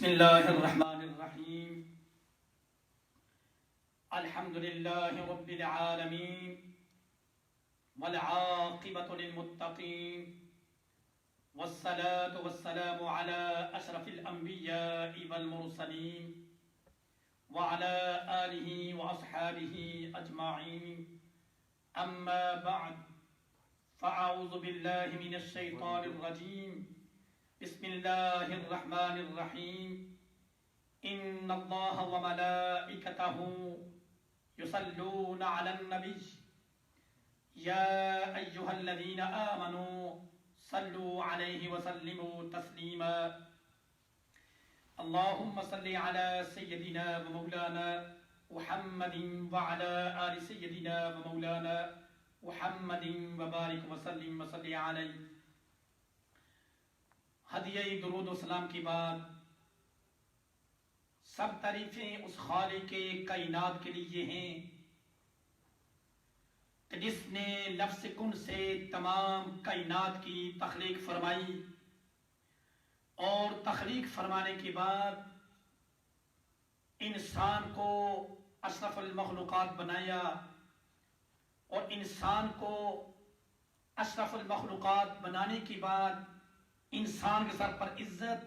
الله الرحمن الرحيم. الحمد لله رب العالمين والعاقبة للمتقين والصلاة والسلام على أشرف الأنبياء والمرسلين وعلى آله وأصحابه أجمعين. أما بعد، فأعوذ بالله من الشيطان الرجيم. بسم الله الرحمن الرحيم. إن الله وملائكته يصلون على النبي يا أيها الذين آمنوا صلوا عليه وسلموا تسليما. اللهم صل على سيدنا ومولانا محمد وعلى آل سيدنا ومولانا محمد وبارك وسلم وصل عليه. ہدیہ درود و سلام کی بعد سب تعریفیں اس خالق کائنات کے لیے ہیں کہ جس نے لفظ کن سے تمام کائنات کی تخلیق فرمائی اور تخلیق فرمانے کے بعد انسان کو اشرف المخلوقات بنایا اور انسان کو اشرف المخلوقات بنانے کے بعد انسان کے سر پر عزت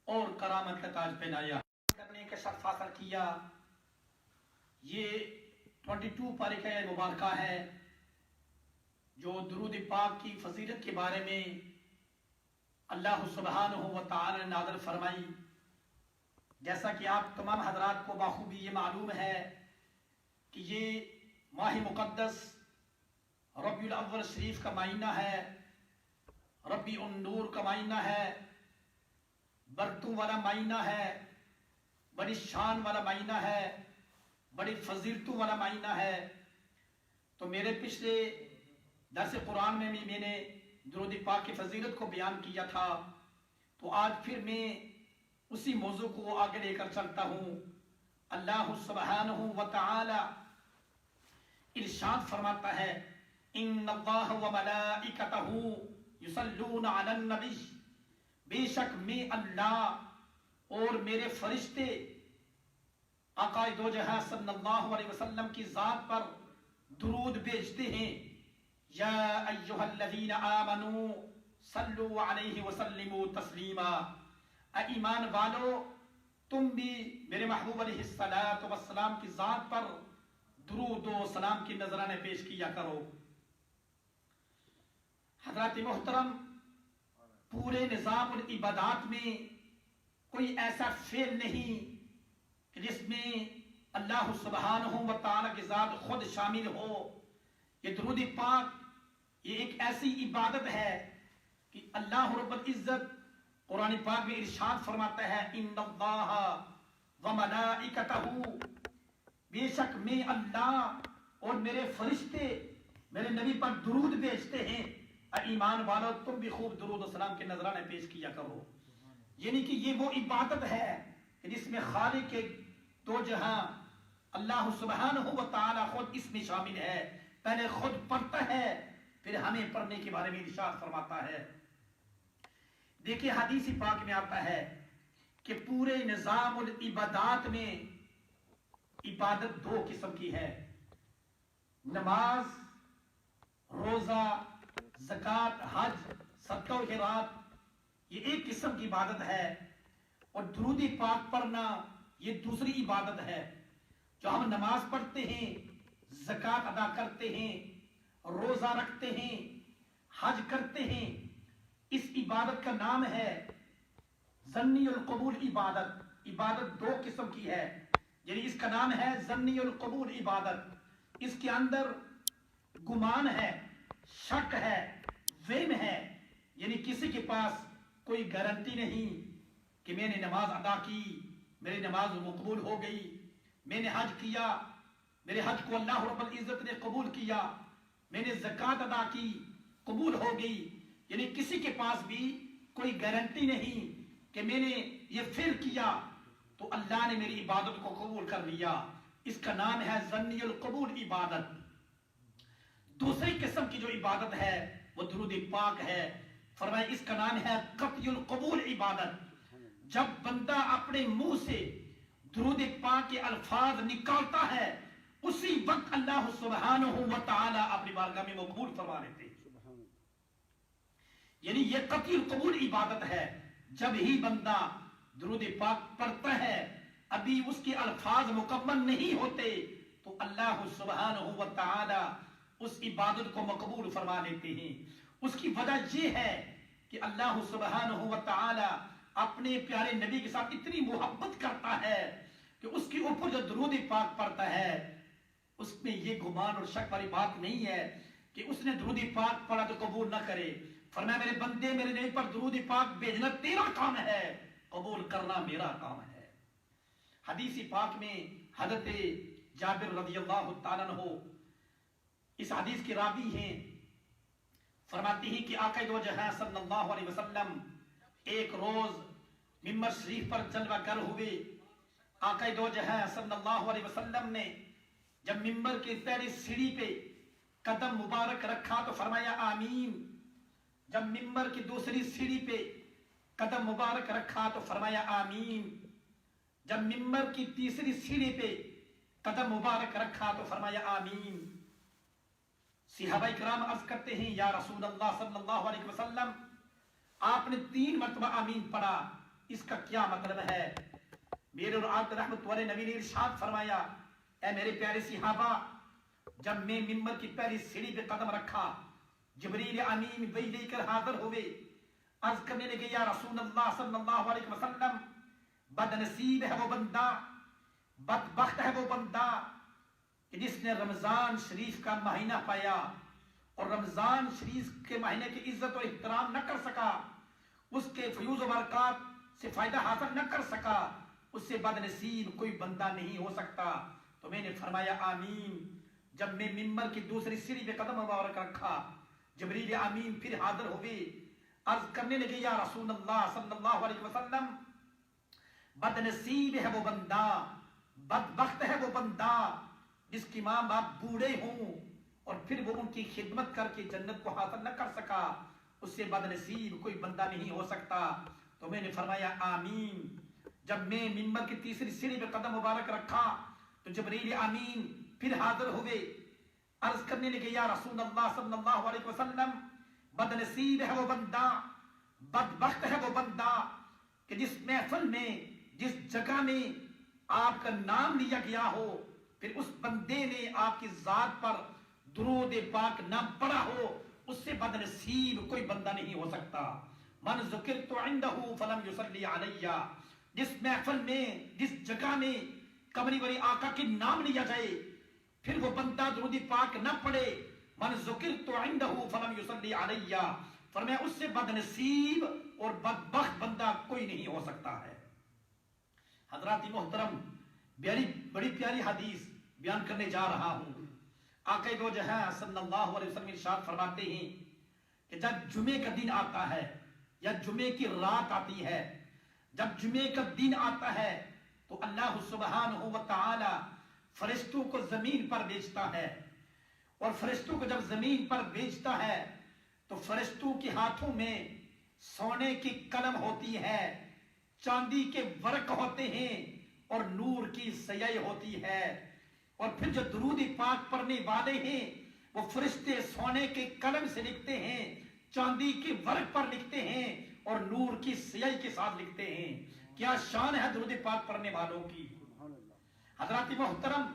اور کرامت کا تاج پہنایا کرنے کا شرف حاصل کیا. یہ 22 پارے کا مبارکہ ہے جو درود پاک کی فضیلت کے بارے میں اللہ سبحانہ و تعالی نے نازل فرمائی. جیسا کہ آپ تمام حضرات کو بخوبی یہ معلوم ہے کہ یہ ماہ مقدس ربیع الاول شریف کا مہینہ ہے، ربیع النور کا مہینہ ہے، برکتوں والا مہینہ ہے، بڑی شان والا مہینہ ہے، بڑی فضیلتوں والا مہینہ ہے. تو میرے پچھلے درس قرآن میں بھی میں نے درود پاک کی فضیلت کو بیان کیا تھا، تو آج پھر میں اسی موضوع کو آگے لے کر چلتا ہوں. اللہ سبحانہ و تعالی ارشاد فرماتا ہے ان اللہ و ملائکتہ یصلون علی النبی، بے شک میں اللہ اور میرے فرشتے آقا دو جہاں صلی اللہ علیہ وسلم کی ذات پر درود بھیجتے ہیں. یا ایہا الذین آمنوا صلوا علیہ وسلموا تسلیما. اے ایمان والو، تم بھی میرے محبوب علیہ السلام کی ذات پر درود و سلام کی نذرانے پیش کیا کرو. حضرات محترم، پورے نظام العبادات میں کوئی ایسا فعل نہیں کہ جس میں اللہ سبحانہ و تعالی کی ذات خود شامل ہو. یہ درود پاک یہ ایک ایسی عبادت ہے کہ اللہ رب العزت قرآن پاک میں ارشاد فرماتا ہے ان اللہ و ملائکتہ، بے شک میں اللہ اور میرے فرشتے میرے نبی پر درود بھیجتے ہیں. اے ایمان والو، تم بھی خوب درود و سلام کے نذرانے پیش کیا کرو. یعنی کہ یہ وہ عبادت ہے کہ جس میں خالق کے دو جہاں اللہ سبحانہ و تعالی خود اس میں شامل ہے. پہلے خود پڑھتا ہے، پھر ہمیں پڑھنے کے بارے میں ارشاد فرماتا ہے. دیکھیں حدیث پاک میں آتا ہے کہ پورے نظام العبادات میں عبادت دو قسم کی ہے، نماز، روزہ، زکوٰۃ، حج، صدقہ و خیرات، یہ ایک قسم کی عبادت ہے. اور درود پاک پڑھنا یہ دوسری عبادت ہے. جو ہم نماز پڑھتے ہیں، زکوٰۃ ادا کرتے ہیں، روزہ رکھتے ہیں، حج کرتے ہیں، اس عبادت کا نام ہے ظنی القبول عبادت. عبادت دو قسم کی ہے، یعنی اس کا نام ہے ظنی القبول عبادت. اس کے اندر گمان ہے، شک ہے، وہم ہے. یعنی کسی کے پاس کوئی گارنٹی نہیں کہ میں نے نماز ادا کی، میری نماز مقبول ہو گئی، میں نے حج کیا، میرے حج کو اللہ رب العزت نے قبول کیا، میں نے زکوٰۃ ادا کی، قبول ہو گئی. یعنی کسی کے پاس بھی کوئی گارنٹی نہیں کہ میں نے یہ فعل کیا تو اللہ نے میری عبادت کو قبول کر لیا. اس کا نام ہے ظنی القبول عبادت. دوسری قسم کی جو عبادت ہے وہ درود پاک ہے. فرمایا اس کا نام ہے قطعی القبول عبادت. جب بندہ اپنے منہ سے درود پاک کے الفاظ نکالتا ہے اسی وقت اللہ سبحانہ و تعالی اپنی بارگاہ میں مقبول فرما لیتے ہیں. یعنی یہ قطعی قبول عبادت ہے. جب ہی بندہ درود پاک پڑھتا ہے ابھی اس کے الفاظ مکمل نہیں ہوتے تو اللہ سبحانہ و تعالی اس عبادت کو مقبول فرما لیتے ہیں. اس کی وجہ یہ ہے کہ اللہ سبحانہ و تعالی اپنے پیارے نبی کے ساتھ اتنی محبت کرتا ہے کہ اس کے اوپر جو درود پاک پڑھتا ہے اس میں یہ گمان اور شک والی بات نہیں ہے کہ اس نے درود پاک پڑھا تو قبول نہ کرے. فرمایا میرے بندے میرے نبی پر درود پاک بھیجنا تیرا کام ہے, قبول کرنا میرا کام ہے. حدیث پاک میں حضرت جابر رضی اللہ تعالیٰ عنہ اس حدیث کے راوی ہیں, فرماتے ہیں کہ آقا دو جہاں صلی اللہ علیہ وسلم ایک روز ممبر شریف پر جلوہ گر ہوئے. آقا دو جہاں صلی اللہ علیہ وسلم نے جب ممبر کی پہلی سیڑھی پہ قدم مبارک رکھا تو فرمایا آمین. جب ممبر کی دوسری سیڑھی پہ قدم مبارک رکھا تو فرمایا آمین. جب ممبر کی تیسری سیڑھی پہ قدم مبارک رکھا تو فرمایا آمین. صحابہ کرام عرض کرتے ہیں یا رسول اللہ صلی اللہ علیہ وسلم آپ نے 3 مرتبہ آمین پڑھا, اس کا کیا مطلب ہے؟ میرے اور آپ رحمت والے نبی نے ارشاد فرمایا اے میرے پیارے صحابہ جب میں ممبر کی پہلی سیڑھی پہ قدم رکھا جبریل امین وحی لے کر حاضر ہوئے. عرض کرنے لگے یا رسول اللہ صلی اللہ علیہ وسلم بد نصیب ہے وہ بندہ, بدبخت ہے وہ بندہ کہ جس نے رمضان شریف کا مہینہ پایا اور رمضان شریف کے مہینے کی عزت و احترام نہ کر سکا, اس کے فیوز و برکات سے فائدہ حاصل نہ کر سکا, اس سے بد نصیب کوئی بندہ نہیں ہو سکتا. تو میں نے فرمایا آمین. جب میں ممبر کی دوسری سیڑھی پہ قدم مبارک رکھا جبریل امین پھر حاضر ہوئے. عرض کرنے لگے یا رسول اللہ صلی اللہ علیہ وسلم بد نصیب ہے وہ بندہ, بدبخت ہے وہ بندہ جس کی ماں باپ بوڑھے ہوں اور پھر وہ ان کی خدمت کر کے جنت کو حاصل نہ کر سکا, اس سے بد نصیب کوئی بندہ نہیں ہو سکتا. تو میں نے فرمایا آمین. جب میں ممبر کی تیسری سیڑھی پہ قدم مبارک رکھا تو جبریل امین پھر حاضر ہوئے. عرض کرنے لگے یا رسول اللہ صلی اللہ علیہ وسلم بد نصیب ہے وہ بندہ, بدبخت ہے وہ بندہ کہ جس محفل میں جس جگہ میں آپ کا نام لیا گیا ہو پھر اس بندے نے آپ کی ذات پر درود پاک نہ پڑھا ہو, اس سے بد نصیب کوئی بندہ نہیں ہو سکتا. من ذکرت عنده فلم يصلي علی, جس محفل میں جس جگہ میں قمری ولی آقا کے نام لیا جائے پھر وہ بندہ درود پاک نہ پڑھے, من ذکرت عنده فلم يصلي علی, فرمایا اس سے بد نصیب اور بدبخت بندہ کوئی نہیں ہو سکتا ہے. حضرات محترم بڑی پیاری حدیث بیان کرنے جا رہا ہوں. آقا دو جہاں صلی اللہ علیہ وسلم ارشاد فرماتے ہیں کہ جب جمعے کا دن آتا ہے یا جمعے کی رات آتی ہے, جب جمعے کا دن آتا ہے تو اللہ سبحانہ و تعالی فرشتوں کو زمین پر بھیجتا ہے, اور فرشتوں کو جب زمین پر بھیجتا ہے تو فرشتوں کے ہاتھوں میں سونے کی قلم ہوتی ہے, چاندی کے ورق ہوتے ہیں اور نور کی سیائی ہوتی ہے, اور پھر جو درود پاک پڑھنے والے ہیں وہ فرشتے سونے کے قلم سے لکھتے ہیں, چاندی کے ورق پر لکھتے ہیں اور نور کی سیائی کے ساتھ لکھتے ہیں. کیا شان ہے درود پاک پڑھنے والوں کی. حضرات محترم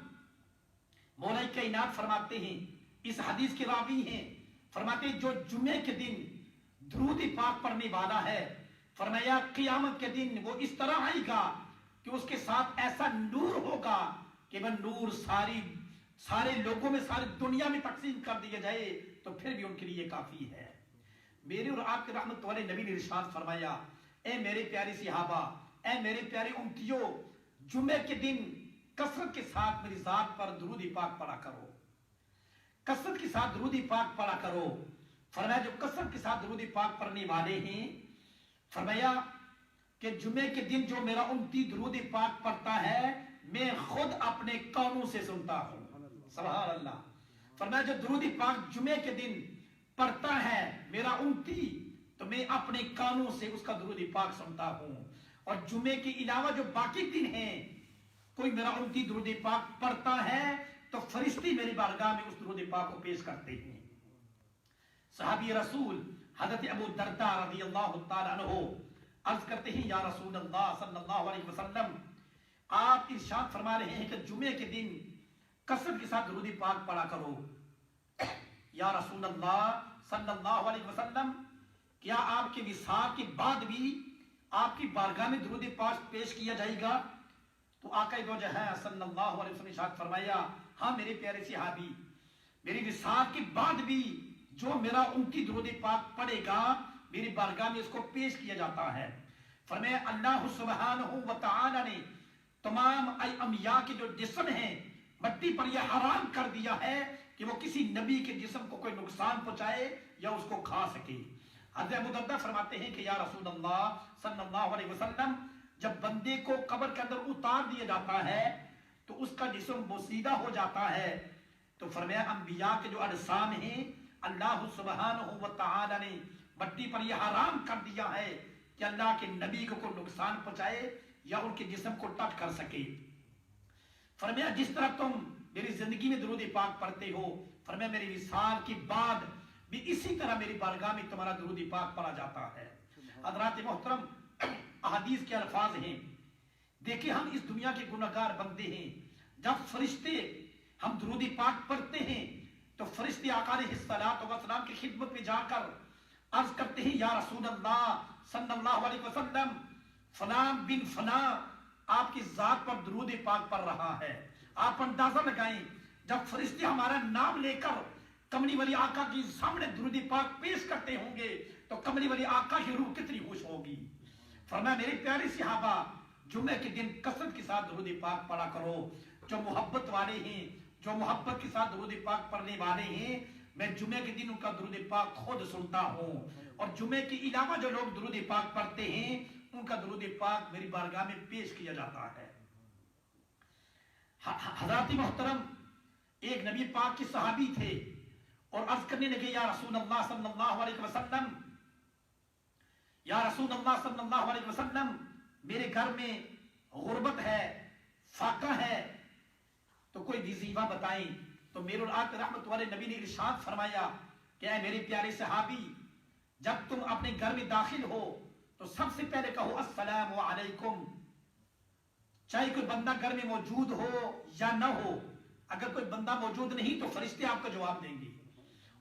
مولا کائنات فرماتے ہیں, اس حدیث کے راوی ہیں, فرماتے ہیں جو جمعے کے دن درود پاک پڑھنے والا ہے فرمایا قیامت کے دن وہ اس طرح آئے گا کہ اس کے ساتھ ایسا نور ہوگا کہ وہ نور سارے لوگوں میں ساری دنیا میں تقسیم کر دیا جائے تو پھر بھی ان کے لیے کافی ہے. میرے اور آپ کے رحمت والے نبی نے ارشاد فرمایا اے میرے پیارے صحابہ, اے میرے پیارے امتیوں, جمعے کے دن کثرت کے ساتھ میری ذات پر درود پاک پڑھا کرو, کثرت کے ساتھ درود پاک پڑھا کرو. فرمایا جو کثرت کے ساتھ درود پاک پڑھنے والے ہیں فرمایا کہ جمعے کے دن جو میرا امتی درود پاک پڑھتا ہے میں خود اپنے کانوں سے سنتا ہوں. سبحان اللہ. فرمایا جو درود پاک جمعے کے دن پڑھتا ہے میرا امتی تو میں اپنے کانوں سے اس کا درود پاک سنتا ہوں, اور جمعے کے علاوہ جو باقی دن ہیں کوئی میرا امتی درود پاک پڑھتا ہے تو فرشتے میری بارگاہ میں اس درود پاک کو پیش کرتے ہیں۔ صحابی رسول حضرت ابو درداء رضی اللہ تعالی عنہ عرض کرتے ہیں یا رسول اللہ صلی اللہ علیہ وسلم، آپ ارشاد فرما رہے ہیں کہ جمعے کے دن کثرت کے ساتھ درود پاک پڑھا کرو۔ یا رسول اللہ صلی اللہ علیہ وسلم، کیا آپ کے وصال کے بعد بھی آپ کی بارگاہ میں درود پاک پیش کیا جائے گا؟ تو آقا دو جہاں صلی اللہ علیہ وسلم نے ارشاد فرمایا، ہاں میرے پیارے صحابی، میری وصال کے بعد بھی جو میرا امتی درود پاک پڑھے گا میری بارگاہ میں اس کو پیش کیا جاتا ہے۔ فرمایا اللہ سبحانہ و تعالی نے تمام انبیاء کے جو جسم ہیں مٹی پر یہ حرام کر دیا ہے کہ وہ کسی نبی کے جسم کو کوئی نقصان پہنچائے یا اس کو کھا سکے۔ حضرت ابو درداء فرماتے ہیں کہ یا رسول اللہ صلی اللہ علیہ وسلم، جب بندے کو قبر کے اندر اتار دیا جاتا ہے تو اس کا جسم بوسیدہ ہو جاتا ہے، تو فرمایا انبیاء کے جو اجسام ہیں اللہ سبحانہ و تعالی نے مٹی پر یہ حرام کر دیا ہے کہ اللہ کے نبی کو کوئی نقصان پہنچائے یا ان کے جسم کو ٹچ کر سکے۔ فرمایا جس طرح تم میری زندگی میں درود پاک پڑھتے ہو، فرمایا میری وصال کے بعد بھی اسی طرح میری بارگاہ میں تمہارا درود پاک پڑھا جاتا ہے۔ حضرات محترم، احادیث کے الفاظ ہیں، دیکھیں ہم اس دنیا کے گناہگار بندے ہیں، جب فرشتے ہم درود پاک پڑھتے ہیں تو فرشتے آقا علیہ الصلوۃ والسلام کی خدمت میں جا کر عرض کرتے ہیں یا رسول اللہ صلی اللہ علیہ وسلم، فلان بن فلاں آپ کی ذات پر درود پاک پڑھ رہا ہے۔ آپ اندازہ لگائیں جب فرشتے ہمارا نام لے کر کملی والی آقا کی سامنے درود پاک پیش کرتے ہوں گے تو کملی والی آقا کی روح کتنی خوش ہوگی۔ فرمایا میرے پیارے صحابہ، جمعے کے دن کثرت کے ساتھ درود پاک پڑھا کرو۔ جو محبت والے ہیں، جو محبت کے ساتھ درود پاک پڑھنے والے ہیں، میں جمعے کے دن ان کا درود پاک خود سنتا ہوں، اور جمعے کے علاوہ جو لوگ درود پاک پڑھتے ہیں ان کا درود پاک میری بارگاہ میں پیش کیا جاتا ہے۔ حضرات محترم، ایک نبی پاک کے صحابی تھے اور عرض کرنے لگے یا رسول اللہ صلی اللہ علیہ وسلم، یا رسول اللہ صلی اللہ علیہ وسلم، میرے گھر میں غربت ہے، فاقہ ہے، تو کوئی وظیفہ بتائیں۔ تو میرے العاق رحمت والے نبی نے ارشاد فرمایا کہ اے میرے پیارے صحابی، جب تم اپنے گھر میں داخل ہو تو سب سے پہلے کہو السلام علیکم، چاہے کوئی بندہ گھر میں موجود ہو یا نہ ہو۔ اگر کوئی بندہ موجود نہیں تو فرشتے آپ کو جواب دیں گے،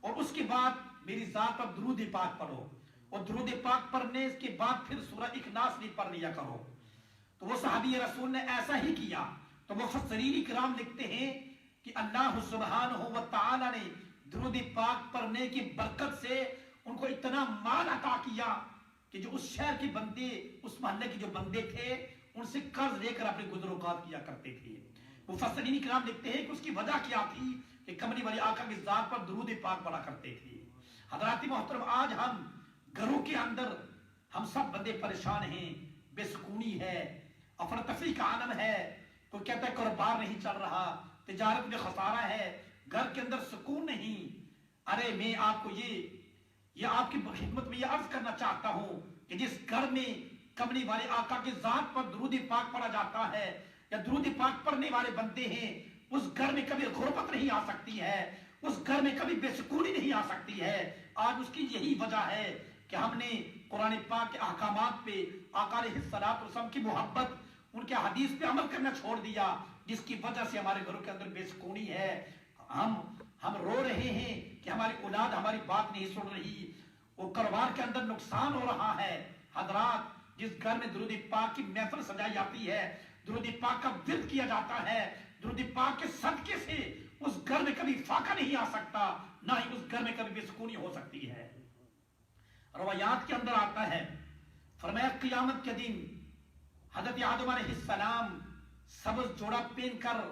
اور اس کے بعد میری ذات پر درود پاک پڑھو، اور درود پاک پڑھنے کے بعد پھر سورہ اخلاص بھی پڑھ لیا کرو۔ تو وہ صحابی رسول نے ایسا ہی کیا۔ تو مفسرین اکرام لکھتے ہیں کہ اللہ سبحانہ و تعالی نے درود پاک پڑھنے کی برکت سے ان کو اتنا مال عطا کیا کہ جو اس شہر کے بندے، اس محلے کے جو بندے تھے، ان سے قرض لے کر اپنے گزر اوقات کیا کرتے تھے۔ مفسرین اکرام لکھتے ہیں کہ اس کی وجہ کیا تھی کہ کملی والی آقا کی ذات پر درود پاک پڑھا کرتے تھے۔ حضرات محترم، آج ہم گھروں کے اندر ہم سب بندے پریشان ہیں، بے سکونی ہے، افراتفری کا عالم ہے، کوئی کہتا ہے کاروبار نہیں چل رہا، تجارت میں خسارہ ہے، گھر کے اندر سکون نہیں۔ ارے میں آپ کو یہ آپ کی خدمت میں یہ عرض کرنا چاہتا ہوں کہ جس گھر میں کملی والے آقا کی ذات پر درود پاک پڑھا جاتا ہے یا درود پاک پڑھنے والے بندے ہیں، اس گھر میں کبھی غربت نہیں آ سکتی ہے، اس گھر میں کبھی بے سکونی نہیں آ سکتی ہے۔ آج اس کی یہی وجہ ہے کہ ہم نے قرآن پاک کے احکامات پہ، آقا علیہ الصلوۃ والسلام کی محبت، ان کے حدیث پہ عمل کرنا چھوڑ دیا، جس کی وجہ سے ہمارے گھروں کے اندر بے سکونی ہے۔ ہم رو رہے ہیں کہ ہماری اولاد ہماری بات نہیں سن رہی، وہ کاروبار کے اندر نقصان ہو رہا ہے۔ حضرات، جس گھر میں درود پاک کی محفل سجائی جاتی ہے، درود پاک کا ورد کیا جاتا ہے، درود پاک کے صدقے سے اس گھر میں کبھی فاقہ نہیں آ سکتا، نہ ہی اس گھر میں کبھی بے سکونی ہو سکتی ہے۔ روایات کے اندر آتا ہے، فرمایا قیامت کے دن حضرت آدم علیہ السلام سبز جوڑا پہن کر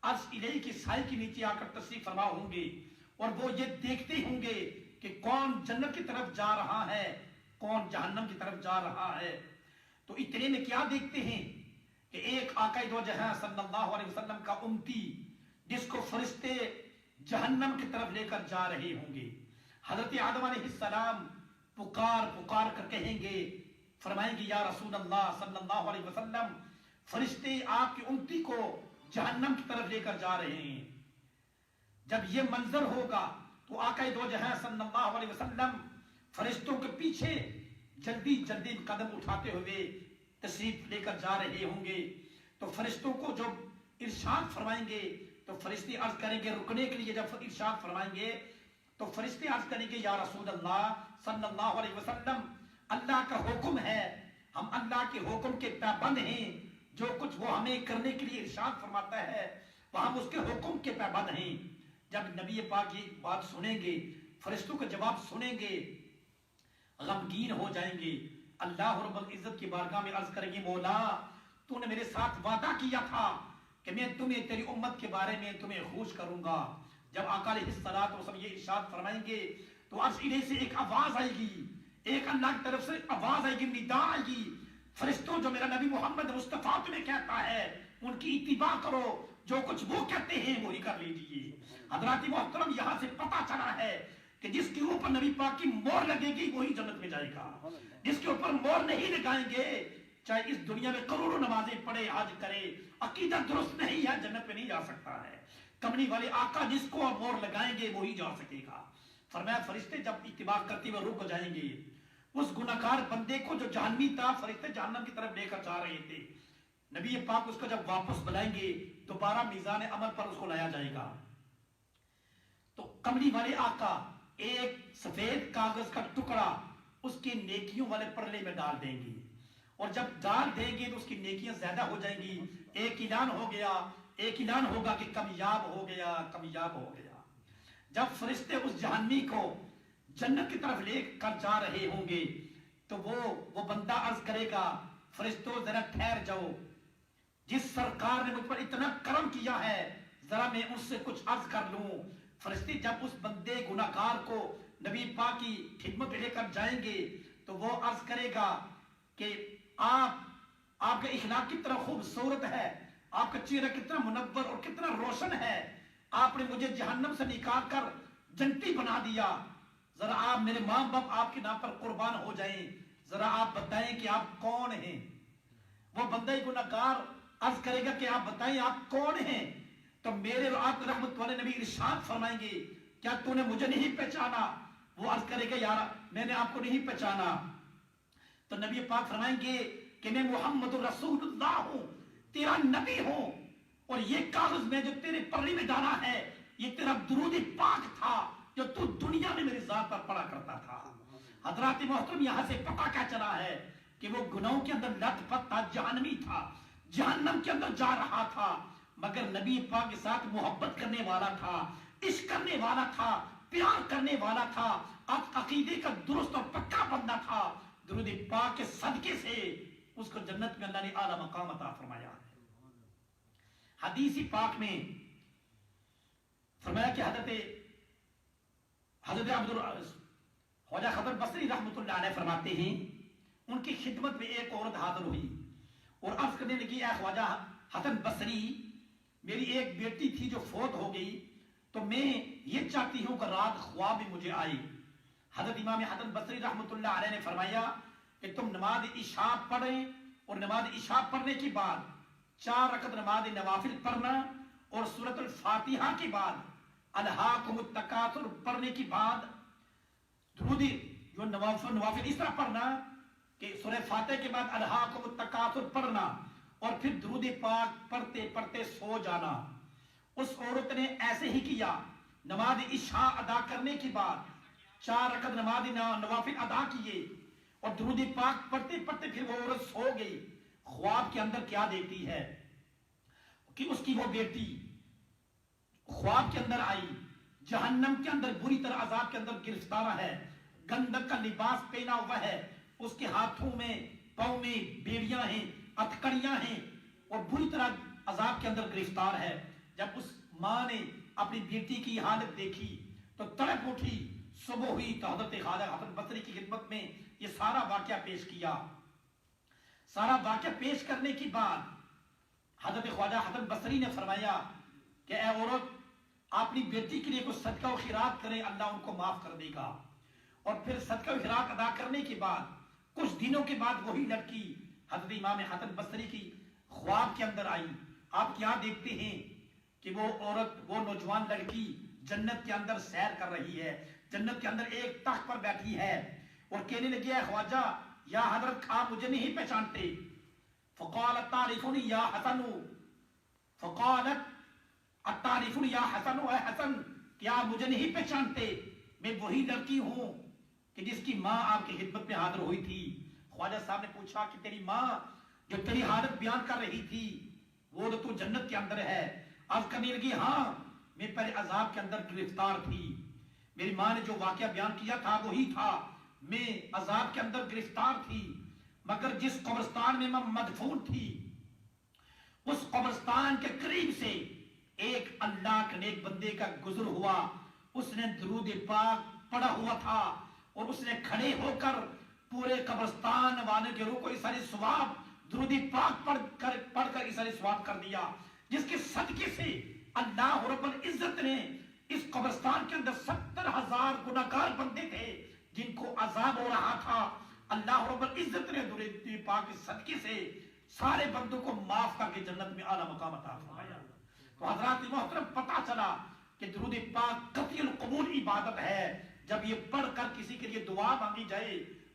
عرش الہی کی سائے کے نیچے آ کر تشریف فرما ہوں گے، اور وہ یہ دیکھتے ہوں گے کہ کون جنت کی طرف جا رہا ہے، کون جہنم کی طرف جا رہا ہے۔ تو اتنے میں کیا دیکھتے ہیں کہ ایک آقا دو جہاں صلی اللہ علیہ وسلم کا امتی، جس کو فرشتے جہنم کی طرف لے کر جا رہے ہوں گے۔ حضرت آدم علیہ السلام پکار پکار کر کہیں گے فرمائیں گے یا رسول اللہ صلی اللہ علیہ وسلم فرشتے آپ کی امتی کو جہنم کی طرف لے کر جا رہے ہیں. جب یہ منظر ہوگا تو آقا دو جہاں صلی اللہ علیہ وسلم فرشتوں کے پیچھے جلدی جلدی قدم اٹھاتے ہوئے تشریف لے کر جا رہے ہوں گے. تو فرشتوں کو جب ارشاد فرمائیں گے تو فرشتے عرض کریں گے رکنے کے لیے. جب ارشاد فرمائیں گے تو فرشتے عرض کریں گے یا رسول اللہ صلی اللہ علیہ وسلم اللہ کا حکم ہے, ہم اللہ کے حکم کے پابند ہیں, جو کچھ وہ ہمیں کرنے کے لیے ارشاد فرماتا ہے وہ ہم اس کے حکم کے پابند ہیں. جب نبی پاک یہ بات سنیں گے, فرشتوں کا جواب سنیں گے, غمگین ہو جائیں گے. اللہ رب العزت کی بارگاہ میں عرض کریں گے مولا تو نے میرے ساتھ وعدہ کیا تھا کہ میں تمہیں تیری امت کے بارے میں تمہیں خوش کروں گا. جب آقا علیہ الصلوۃ والسلام یہ ارشاد فرمائیں گے تو عرش الہی سے ایک آواز آئے گی, ایک اللہ کی طرف سے آواز آئے گی, ندا آئے گی, فرشتوں جو میرا نبی محمد مصطفیٰ تمہیں کہتا ہے ان کی اتباع کرو, جو کچھ وہ کہتے ہیں وہی کر لیجیے. حضرات محترم یہاں سے پتہ چلا ہے کہ جس کے اوپر نبی پاک کی مہر لگے گی وہی جنت میں جائے گا. جس کے اوپر مہر نہیں لگائیں گے چاہے اس دنیا میں کروڑوں نمازیں پڑھے حج کرے عقیدہ درست نہیں ہے جنت میں نہیں جا سکتا ہے. کمنی والے آقا جس کو آپ مہر لگائیں گے وہی جا سکے گا. فرمایا فرشتے جب اتباع کرتے ہوئے رک جائیں گے اس گناہگار بندے کو جو جہنمی تھا فرشتے جہنم کی طرف لے کر جا رہے تھے, نبی پاک اس کو جب واپس بلائیں گے دوبارہ میزان عمل پر اس کو لایا جائے گا. تو کملی والے آقا ایک سفید کاغذ کا ٹکڑا اس کی نیکیوں والے پرلے میں ڈال دیں گے, اور جب ڈال دیں گے تو اس کی نیکیاں زیادہ ہو جائیں گی. ایک اعلان ہو گیا, ایک اعلان ہوگا کہ کامیاب ہو گیا, کامیاب ہو گیا. جب فرشتے اس جہنمی کو جنت کی طرف لے کر جا رہے ہوں گے تو وہ بندہ عرض کرے گا فرشتوں ذرا ٹھہر جاؤ, جس سرکار نے مجھ پر اتنا کرم کیا ہے ذرا میں اس سے کچھ عرض کر لوں. فرشتے جب اس بندے گناہگار کو نبی پاک کی خدمت لے کر جائیں گے تو وہ عرض کرے گا کہ آپ کا اخلاق کتنا خوبصورت ہے, آپ کا چہرہ کتنا منور اور کتنا روشن ہے, آپ نے مجھے جہنم سے نکال کر جنتی بنا دیا, ذرا آپ میرے ماں باپ آپ کے نام پر قربان ہو جائیں, ذرا آپ بتائیں کہ آپ کون ہیں. وہ بندہ گناہگار عرض کرے گا کہ آپ بتائیں آپ کون ہیں. تو میرے اور آپ رحمت والے نبی ارشاد فرمائیں گے کیا تو نے مجھے نہیں پہچانا. وہ عرض کرے گا یار میں نے آپ کو نہیں پہچانا. تو نبی پاک فرمائیں گے کہ میں محمد رسول اللہ ہوں, تیرا نبی ہوں, اور یہ کاغذ میں جو تیرے پرلی میں ڈالا ہے یہ تیرا درود پاک تھا جو تو دنیا میں میری ذات پر پڑھا کرتا تھا. حضرات محترم یہاں سے پتہ کیا چلا ہے کہ وہ گناہوں کے اندر لت پت تھا, جہنمی تھا, جہنم کے اندر جا رہا تھا, مگر نبی پاک کے ساتھ محبت کرنے والا تھا, عشق کرنے والا تھا, پیار کرنے والا تھا, عقیدے کا درست اور پکا بندہ تھا. درود پاک کے صدقے سے اس کو جنت میں اللہ نے اعلیٰ مقام عطا فرمایا ہے. حدیث پاک میں فرمایا کہ حضرت خواجہ حسن بصری رحمۃ اللہ علیہ فرماتے ہیں ان کی خدمت میں ایک عورت حاضر ہوئی اور عرض کرنے لگی اے خواجہ حسن بصری میری ایک بیٹی تھی جو فوت ہو گئی, تو میں یہ چاہتی ہوں کہ رات خواب میں مجھے آئی. حضرت امام حسن بصری رحمۃ اللہ علیہ نے فرمایا کہ تم نماز عشاء پڑھیں اور نماز عشاء پڑھنے کے بعد 4 رکعت نماز نوافل پڑھنا اور سورۃ الفاتحہ کے بعد الہاکم التکاثر پڑھنے کے بعد درود جو نوافل اس طرح پڑھنا کہ سورہ فاتحہ کے بعد الہاکم التکاثر پڑھنا اور پھر درود پاک پڑھتے پڑھتے سو جانا. اس عورت نے ایسے ہی کیا, نماز عشاء ادا کرنے کے بعد 4 رکعت نماز نوافل ادا کیے اور درود پاک پڑھتے پڑھتے پھر وہ عورت سو گئی. خواب کے اندر کیا دیکھتی ہے کہ اس کی وہ بیٹی خواب کے اندر آئی, جہنم کے اندر بری طرح عذاب کے اندر گرفتار ہے, گندک کا لباس پہنا ہوا ہے, اس کے ہاتھوں میں پاؤں میں بیڑیاں ہیں, ہتھکڑیاں ہیں اور بری طرح عذاب کے اندر گرفتار ہے. جب اس ماں نے اپنی بیٹی کی حالت دیکھی تو تڑپ اٹھی, صبح ہوئی تو حضرت خواجہ حسن بصری کی خدمت میں یہ سارا واقعہ پیش کیا. سارا واقعہ پیش کرنے کے بعد حضرت خواجہ حسن بصری نے فرمایا کہ اے عورت اپنی بیٹی کے لیے کچھ صدقہ و خیرات کرے, اللہ ان کو معاف کر دے گا. اور پھر صدقہ و خیرات ادا کرنے کے بعد کچھ دنوں کے بعد وہی لڑکی حضرت امام حسن بصری کی خواب کے اندر آئی. آپ کیا دیکھتے ہیں کہ وہ عورت، وہ نوجوان لڑکی جنت کے اندر سیر کر رہی ہے، جنت کے اندر ایک تخت پر بیٹھی ہے اور کہنے لگی ہے خواجہ یا حضرت آپ مجھے نہیں پہچانتے. فقالت تعرفنی یا حسن، فقالت اتعرفنی یا حسن، اے حسن کیا آپ مجھے نہیں پہچانتے؟ میں وہی لڑکی ہوں کہ جس کی ماں آپ کی خدمت میں حاضر ہوئی تھی. خواجہ صاحب نے پوچھا کہ تیری ماں جو تیری حالت بیان کر رہی تھی وہ تو جنت کے اندر ہے. عرض کرنے لگی ہاں میں پہلے عذاب کے اندر گرفتار تھی، میری ماں نے جو واقعہ بیان کیا تھا وہی تھا، میں عذاب کے اندر گرفتار تھی، مگر جس قبرستان میں میں مدفون تھی اس قبرستان کے قریب سے ایک اللہ کے نیک بندے کا گزر ہوا. اس نے درود پاک پڑھا ہوا تھا اور اس نے کھڑے ہو کر پورے قبرستان والے کے روح کو اساری ثواب درود پاک پڑھ کر اساری ثواب کر دیا، جس کے صدقے سے اللہ رب العزت نے اس قبرستان کے اندر 70,000 گناہگار بندے تھے جن کو عذاب ہو رہا تھا. اللہ رب العزت نے درود پاک کے صدقے سے سارے بندوں کو معاف کر کے جنت میں اعلیٰ مقام عطا فرمایا. تو حضرات محترم پتہ چلا کہ درود پاک قطعی القبول عبادت ہے. جب یہ پڑھ کر کسی کے لیے دعا مانگی جائے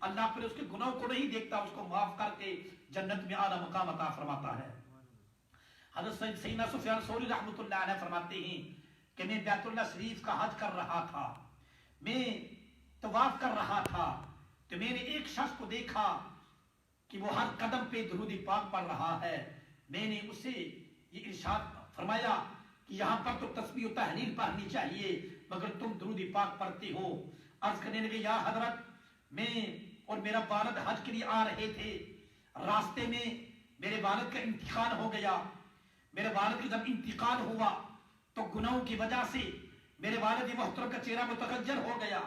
اللہ پھر اس کے گناہوں کو نہیں دیکھتا، اس کو معاف کر کے جنت میں اعلیٰ مقام عطا فرماتا ہے. حضرت سیدنا سفیان ثوری رحمۃ اللہ علیہ فرماتے ہیں کہ میں بیت اللہ شریف کا حج کر رہا تھا، میں طواف کر رہا تھا تو میں نے ایک شخص کو دیکھا کہ وہ ہر قدم پہ درود پاک پڑھ رہا ہے. میں نے اسے یہ ارشاد فرمایا کہ یہاں پر تو تسبیح و تحلیل پڑھنی چاہیے مگر تم درود پاک پڑھتے ہو. عرض کرنے لگے یا حضرت میں اور میرا والد حج کے لیے آ رہے تھے، راستے میں میرے والد کا انتقال ہو گیا. میرے والد کا جب انتقال ہوا تو گناہوں کی وجہ سے میرے والد محترم کا چہرہ متغیر ہو گیا،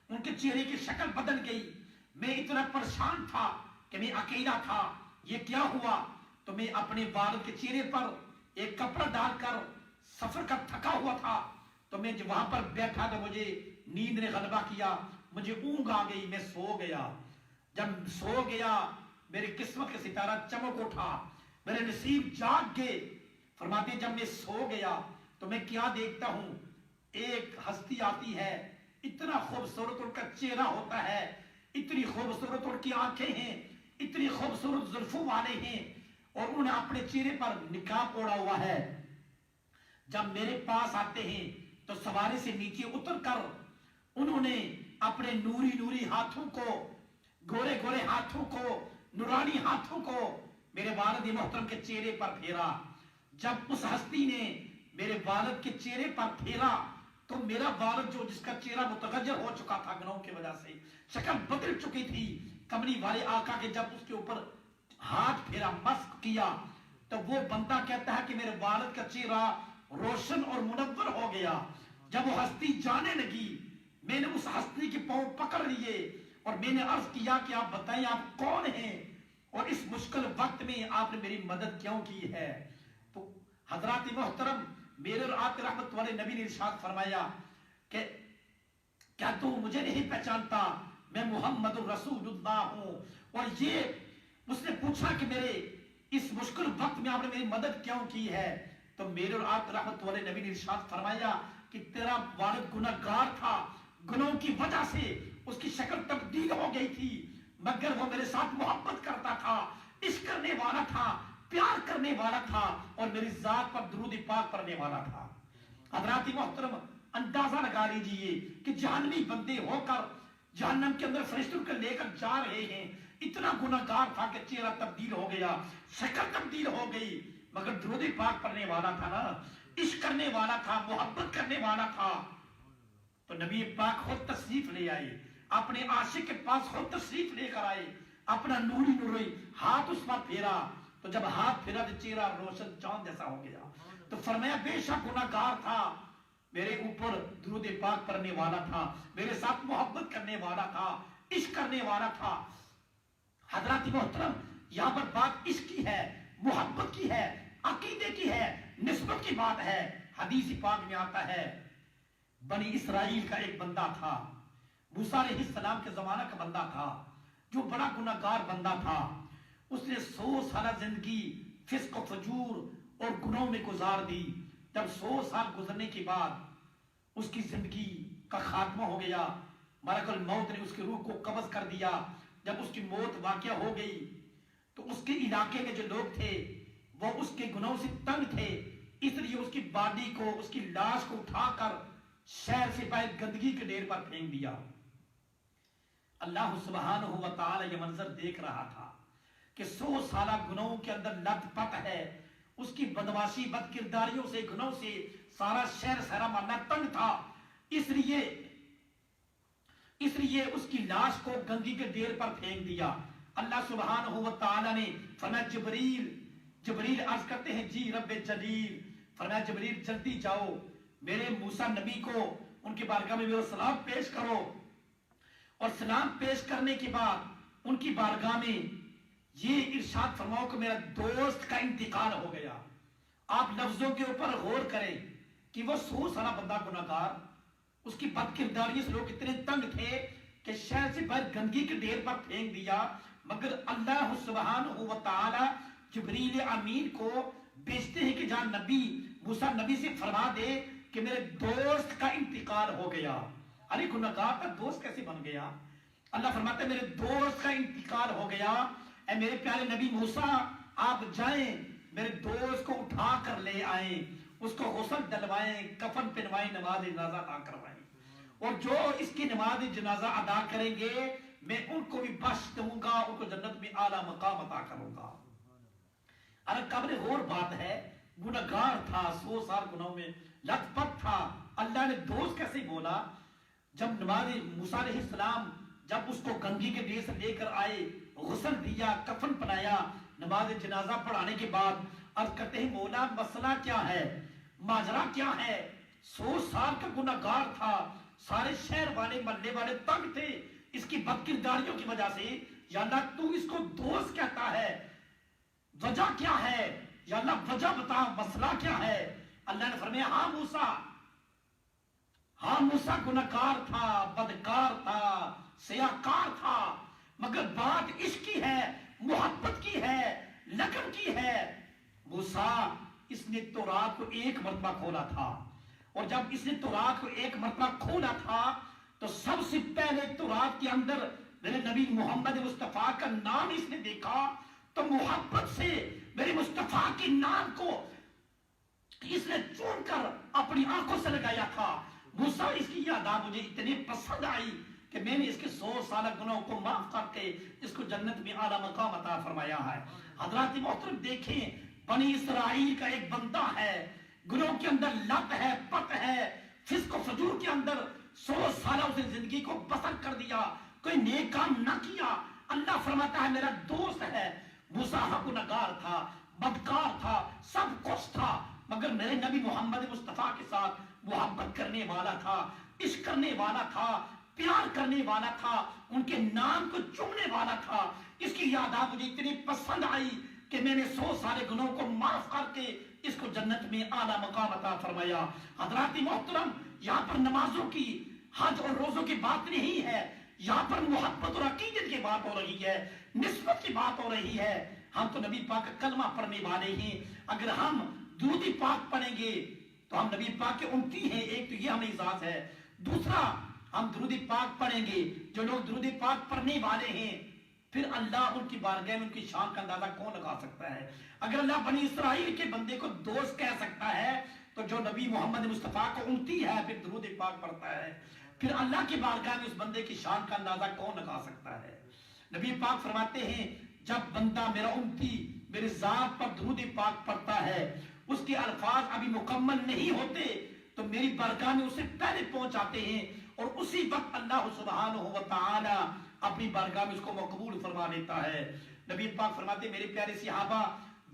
ان کے چہرے کی شکل بدل گئی. میں اتنا پریشان تھا کہ میں اکیلا تھا، یہ کیا ہوا؟ تو میں اپنے والد کے چہرے پر ایک کپڑا ڈال کر سفر کا تھکا ہوا تھا تو میں جب وہاں پر بیٹھا تو مجھے نیند نے غلبہ کیا، مجھے اونگ آ گئی، میں سو گیا. جب سو گیا میری قسمت کا ستارہ چمک اٹھا، میرے نصیب جاگ گئے. فرماتے جب میں سو گیا تو میں کیا دیکھتا ہوں، ایک ہستی آتی ہے، اتنا خوبصورت ان کا چہرہ ہوتا ہے، اتنی خوبصورت ان کی آنکھیں ہیں، اتنی خوبصورت زلفوں والے ہیں اور انہوں نے اپنے چہرے پر نقاب اوڑا ہوا ہے. جب میرے پاس آتے ہیں تو سواری سے نیچے اتر کر انہوں نے اپنے نوری نوری ہاتھوں کو، گورے گورے ہاتھوں کو، نورانی ہاتھوں کو میرے والد محترم کے چہرے پر پھیرا. جب اس ہستی نے میرے والد کے چہرے پر پھیرا تو میرا والد جو جس کا چہرہ متغیر ہو چکا تھا گناہوں کی وجہ سے، شکل بدل چکی تھی، کملی والے آقا کے جب اس کے اوپر ہاتھ پھیرا، مسک کیا تو وہ بندہ کہتا ہے کہ میرے والد کا چہرہ روشن اور منور ہو گیا. جب وہ ہستی جانے لگی میں نے اس ہستی کے پاؤں پکڑ لیے اور میں نے عرض کیا کہ آپ بتائیں آپ کون ہیں اور اس مشکل وقت میں آپ نے میری مدد کیوں کی ہے. تو حضرات محترم میرے اور آپ کے رحمت والے نبی نے ارشاد فرمایا کہ کیا تو مجھے نہیں پہچانتا، میں محمد الرسول اللہ ہوں. اور یہ اس نے پوچھا کہ میرے اس مشکل وقت میں آپ نے میری مدد کیوں کی ہے. تو میرے اور آپ کے رحمت والے نبی نے ارشاد فرمایا کہ تیرا والد گناہگار تھا، گناہوں کی وجہ سے اس کی شکل تبدیل ہو گئی تھی مگر وہ میرے ساتھ محبت کرتا تھا، عشق کرنے والا تھا، پیار کرنے والا تھا اور میری ذات پر درود پاک پڑھنے والا تھا. حضرات محترم اندازہ لگا لیجئے کہ جہنمی بندے ہو کر جہنم کے اندر فرشتوں کو لے کر جا رہے ہیں، اتنا گناہگار تھا کہ چہرہ تبدیل ہو گیا، شکل تبدیل ہو گئی مگر درود پاک پڑھنے والا تھا نا، عشق کرنے والا تھا، محبت کرنے والا تھا. تو نبی پاک خود تشریف لے آئے، اپنے عاشق کے پاس خود تشریف لے کر آئے، اپنا نوری نوری ہاتھ اس پر پھیرا تو جب ہاتھ پھیرا تو چہرہ روشن چاند جیسا ہو گیا. تو فرمایا بے شک گناہگار تھا، میرے اوپر درود پاک پڑھنے والا تھا، میرے ساتھ محبت کرنے والا تھا، عشق کرنے والا تھا. حضرات محترم یہاں پر بات عشق کی ہے، محبت کی ہے، عقیدے کی ہے، نسبت کی بات ہے. حدیث پاک میں آتا ہے بنی اسرائیل کا ایک بندہ تھا، موسیٰ علیہ السلام کے زمانہ کا بندہ تھا. جو بڑا گناہگار بندہ تھا، اس نے 100 سالہ زندگی فسق و فجور اور گناہوں میں گزار دی. جب 100 سال گزرنے کے بعد اس کی زندگی کا خاتمہ ہو گیا، ملک الموت نے اس کی روح کو قبض کر دیا. جب اس کی موت واقع ہو گئی تو اس کے علاقے کے جو لوگ تھے وہ اس کے گناہوں سے تنگ تھے، اس لیے اس کی باڈی کو، اس کی لاش کو اٹھا کر شہر سے باہر گندگی کے ڈھیر پر پھینک دیا. اللہ سبحانہ و تعالی یہ منظر دیکھ رہا تھا کہ 100 سالہ گناہوں کے اندر لت پت ہے، اس کی بدماشی، بد کرداریوں سے، گناہوں سے سارا شہر سارا محلہ تنگ تھا. اس لیے اس کی لاش کو گندگی کے ڈھیر پر پھینک دیا. اللہ سبحانہ و تعالی نے فرمایا جبریل عرض کرتے ہیں جی رب جلیل، فرمایا جبریل جلدی جاؤ، میرے موسیٰ نبی کو ان کی بارگاہ میں میرا سلام پیش کرو. اور سلام پیش کرنے کے بعد ان کی بارگاہ میں یہ ارشاد فرماؤ کہ میرا دوست کا انتقال ہو گیا. آپ لفظوں کے اوپر غور کریں کہ وہ 100 سالہ بندہ گناہگار، اس کی بد کرداری سے لوگ اتنے تنگ تھے کہ شہر سے باہر گندگی کے ڈھیر پر پھینک دیا، مگر اللہ سبحانہ و تعالی جبریل امین کو بھیجتے ہیں کہ جہاں نبی موسیٰ نبی سے فرما دے کہ میرے دوست کا انتقال ہو گیا. ارے گناہگار کا دوست کیسے بن گیا؟ اللہ فرماتا ہے میرے دوست کا انتقال ہو گیا. اے میرے پیارے نبی موسیٰ، آپ جائیں میرے دوست کو اٹھا کر لے آئیں، اس کو غسل دلوائیں، کفن پہنوائیں، نماز جنازہ ادا کروائیں، اور جو اس کی نماز جنازہ ادا کریں گے میں ان کو بھی بخش دوں گا، ان کو جنت میں اعلیٰ مقام عطا کروں گا. ارے قابل غور بات ہے، گناہگار تھا، 100 سال گناہوں میں لت پت تھا، اللہ نے دوست کیسے بولا؟ جب نماز موسیٰ علیہ السلام جب اس کو گندگی کے ڈھیر سے لے کر آئے، غسل دیا، کفن پہنایا، نماز جنازہ پڑھانے کے بعد عرض کرتے ہیں مولا مسئلہ کیا ہے، ماجرا کیا ہے؟ 100 سال کا گناہگار تھا، سارے شہر والے محلے والے تنگ تھے اس کی بد کرداریوں کی وجہ سے. یا اللہ تو اس کو دوست کہتا ہے، وجہ کیا ہے؟ یا اللہ وجہ بتا، مسئلہ کیا ہے؟ اللہ نے فرمایا ہاں موسیٰ گناہگار تھا، بدکار تھا، سیاہکار تھا، مگر بات عشق کی ہے، محبت کی ہے، لگن کی ہے. موسیٰ اس نے تورات کو ایک مرتبہ کھولا تھا، اور جب اس نے تورات کو ایک مرتبہ کھولا تھا تو سب سے پہلے تورات کے اندر میرے نبی محمد مصطفیٰ کا نام اس نے دیکھا تو محبت سے میرے مصطفیٰ کے نام کو اس نے چون کر اپنی آنکھوں سے لگایا تھا. موسیٰ اس کی یادات مجھے اتنی پسند آئی کہ میں نے اس کے 100 سالہ گناہوں کو معاف کر کے اس کو جنت میں اعلیٰ مقام عطا فرمایا ہے. حضرات محترم دیکھیں، بنی اسرائیل کا ایک بندہ ہے، گناہوں کے اندر لت ہے، پت ہے، فسق و فجور کے اندر 100 سالہ اسے زندگی کو بسر کر دیا، کوئی نیک کام نہ کیا. اللہ فرماتا ہے میرا دوست ہے. موسیٰ گناہگار تھا، بدکار تھا، سب کچھ تھا، مگر میرے نبی محمد مصطفیٰ کے ساتھ محبت کرنے والا تھا، عشق کرنے والا تھا، پیار کرنے والا تھا، ان کے نام کو چومنے والا تھا. اس کی یادات مجھے اتنی پسند آئی کہ میں نے 100 سارے گناہوں کو معاف کر کے اس کو جنت میں اعلیٰ مقام عطا فرمایا. حضرات محترم، یہاں پر نمازوں کی، حج اور روزوں کی بات نہیں ہے، یہاں پر محبت اور عقیدت کی بات ہو رہی ہے، نسبت کی بات ہو رہی ہے. ہم تو نبی پاک کا کلمہ پڑھنے والے ہیں، اگر ہم درود پاک پڑھیں گے تو ہم نبی پاک کے امتی ہیں. ایک تو یہ ہمیں اعزاز ہے، دوسرا ہم درود پاک پڑھیں گے، جو لوگ درود پاک پڑھنے والے ہیں پھر اللہ ان کی بارگاہ میں ان کی شان کا اندازہ کون لگا سکتا ہے؟ اگر اللہ بنی اسرائیل کے بندے کو دوست کہہ سکتا ہے تو جو نبی محمد مصطفیٰ کو امتی ہے پھر درود پاک پڑھتا ہے، پھر اللہ کی بارگاہ میں اس بندے کی شان کا اندازہ کون لگا سکتا ہے؟ نبی پاک فرماتے ہیں جب بندہ میرا امتی میرے ذات پر درود پاک پڑھتا ہے، اس کے الفاظ ابھی مکمل نہیں ہوتے تو میری بارگاہ میں اسے پہلے پہنچ آتے ہیں، اور اسی وقت اللہ سبحانہ و تعالی اپنی بارگاہ میں اس کو مقبول فرما لیتا ہے. نبی پاک فرماتے ہیں میرے پیارے صحابہ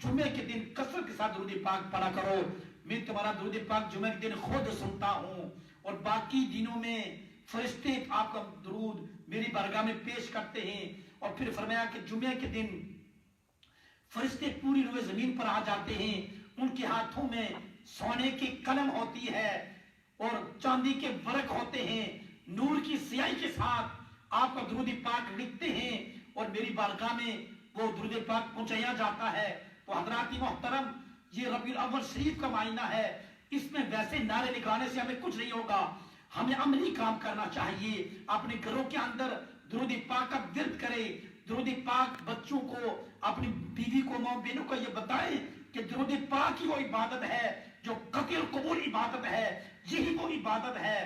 جمعے کے دن کثرت کے ساتھ درود پاک پڑھا کرو، میں تمہارا درود پاک جمعے کے دن خود سنتا ہوں، اور باقی دنوں میں فرشتے آپ کا درود میری بارگاہ میں پیش کرتے ہیں. اور پھر فرمایا کہ جمعے کے دن فرشتے پوری روئے زمین پر آ جاتے ہیں، ان کے ہاتھوں میں سونے کی قلم ہوتی ہے اور چاندی کے ورق ہوتے ہیں، نور کی سیاہی کے ساتھ آپ کا درود پاک لکھتے ہیں اور میری بارگاہ میں وہ درود پاک پہنچایا جاتا ہے. تو حضرات محترم یہ ربیع الاول شریف کا معنی ہے. اس میں ویسے نعرے لگانے سے ہمیں کچھ نہیں ہوگا, ہمیں عملی کام کرنا چاہیے. اپنے گھروں کے اندر درود پاک کا ورد کرے. درود پاک بچوں کو, اپنی بیوی کو, ماں بہنوں کو یہ بتائیں کہ درود پاک ہی وہ عبادت ہے جو قطع قبول عبادت ہے. یہی وہ عبادت ہے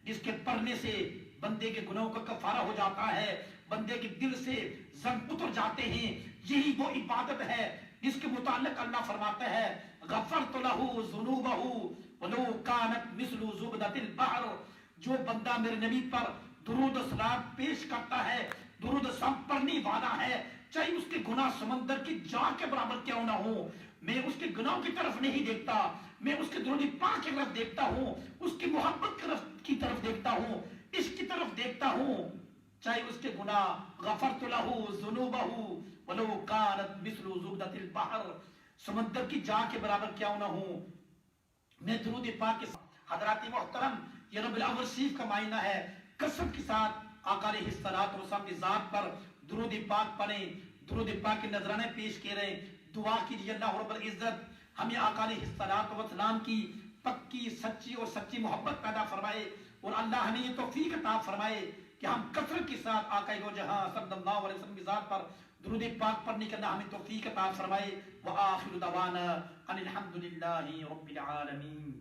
جس کے پڑھنے سے بندے کے گناہوں کا کفارہ ہو جاتا ہے, بندے کے دل سے زنگ اتر جاتے ہیں. یہی وہ عبادت ہے جس کے متعلق اللہ فرماتا ہے غفرت لہ ذنوبہ ولو کانت مثل زبدۃ البحر. جو بندہ میرے نبی پر درود و سلام پیش کرتا ہے, درود و سلام پڑھنے والا ہے, چاہے اس کے گناہ سمندر کی جا کے برابر کیوں نہ ہو, میں اس کے گناہوں کی طرف نہیں دیکھتا, میں اس کے درود پاک کی طرف دیکھتا ہوں, اس کی محبت کی طرف دیکھتا ہوں, عشق کی طرف دیکھتا ہوں. چاہے اس کے گناہ غفرت لہ ذنوبہ ولو کانت مثل زبدۃ البحر, سمندر کی جا کے برابر کیوں نہ ہوں, میں درود پاک کے ساتھ. حضرات محترم یہ ربیع الاول شریف کا معنی ہے. کثرت کے ساتھ آقا علیہ الصلوۃ والسلام کی ذات پر درود پاک پڑھیں, درود پاک کے نذرانے پیش کریں, دعا کیجیے اللہ رب العزت ہمیں آقا علیہ الصلوۃ والسلام کی پکی سچی اور سچی محبت پیدا فرمائے, اور اللہ ہمیں یہ توفیق عطا فرمائے کہ ہم کثرت کے ساتھ آقا دو جہاں صلی اللہ علیہ وسلم کی ذات پر درود پاک پڑھنے کے اللہ ہمیں توفیق عطا فرمائے. وآخر دعوانا ان الحمد للہ رب العالمین.